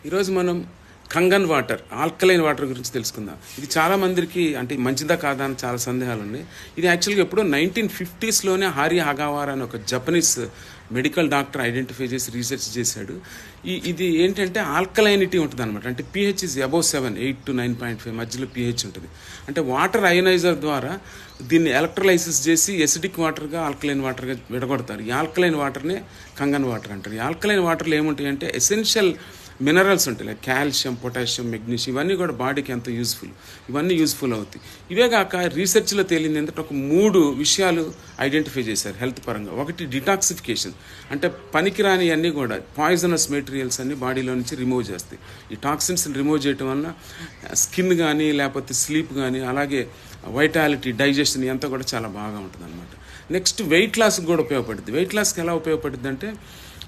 ఈరోజు మనం Kangen water, alkaline water గురించి తెలుసుకుందాం. ఇది చాలా మందికి అంటే మంచిదా కాదా అని చాలా సందేహాలు ఉన్నాయి. ఇది యాక్చువల్గా ఎప్పుడో 1950s హారి హగావారా అని ఒక జపనీస్ మెడికల్ డాక్టర్ ఐడెంటిఫై చేసి రీసెర్చ్ చేశాడు. ఇది ఏంటంటే ఆల్కలైనిటీ ఉంటుంది అనమాట. అంటే pH ఈజ్ అబౌవ్ 7, 8 to 9.5 మధ్యలో pH ఉంటుంది. అంటే వాటర్ అయనైజర్ ద్వారా దీన్ని ఎలక్ట్రోలైసిస్ చేసి ఎసిడిక్ వాటర్గా ఆల్కలైన్ వాటర్గా విడగొడతారు. ఈ ఆల్కలైన్ వాటర్నే కంగన్ వాటర్ అంటారు. ఈ ఆల్కలైన్ వాటర్లో ఏముంటాయి అంటే ఎసెన్షియల్ మినరల్స్ ఉంటాయి, లైక్ కాల్షియం, పొటాషియం, మెగ్నీషియం. ఇవన్నీ కూడా బాడీకి ఎంతో యూస్ఫుల్. ఇవన్నీ యూస్ఫుల్ అవుతాయి. ఇవే కాక రీసెర్చ్లో తేలింది ఏంటంటే ఒక 3 విషయాలు ఐడెంటిఫై చేశారు హెల్త్ పరంగా. ఒకటి డిటాక్సిఫికేషన్, అంటే పనికిరాని అన్నీ కూడా పాయిజనస్ మెటీరియల్స్ అన్ని బాడీలో నుంచి రిమూవ్ చేస్తాయి. ఈ టాక్సిన్స్ని రిమూవ్ చేయటం వల్ల స్కిన్ కానీ లేకపోతే స్లీప్ కానీ అలాగే వైటాలిటీ, డైజెషన్ అంతా కూడా చాలా బాగా ఉంటుంది అనమాట. నెక్స్ట్ వెయిట్ లాస్కి కూడా ఉపయోగపడుతుంది. వెయిట్ లాస్కి ఎలా ఉపయోగపడుతుంది అంటే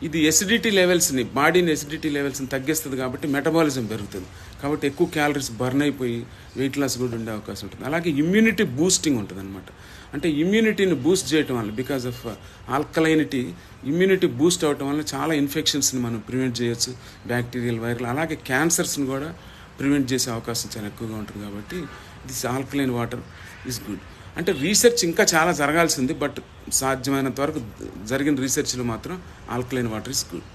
ఇది ఎసిడిటీ లెవెల్స్ని, బాడీని ఎసిడిటీ లెవెల్స్ని తగ్గిస్తుంది కాబట్టి మెటబాలిజం పెరుగుతుంది. కాబట్టి ఎక్కువ క్యాలరీస్ బర్న్ అయిపోయి వెయిట్ లాస్ కూడా ఉండే అవకాశం ఉంటుంది. అలాగే ఇమ్యూనిటీ బూస్టింగ్ ఉంటుంది అనమాట. అంటే ఇమ్యూనిటీని బూస్ట్ చేయటం వల్ల, because of alkalinity, immunity Boost అవటం వల్ల చాలా ఇన్ఫెక్షన్స్ని మనం ప్రివెంట్ చేయొచ్చు, బ్యాక్టీరియల్, వైరల్, అలాగే క్యాన్సర్స్ని కూడా ప్రివెంట్ చేసే అవకాశం చాలా ఎక్కువగా ఉంటుంది. కాబట్టి this alkaline water is good. అంటే రీసెర్చ్ ఇంకా చాలా జరగాల్సింది, బట్ సాధ్యమైనంత వరకు జరిగిన రీసెర్చ్లో మాత్రం ఆల్కలైన్ వాటర్ ఇస్ గుడ్.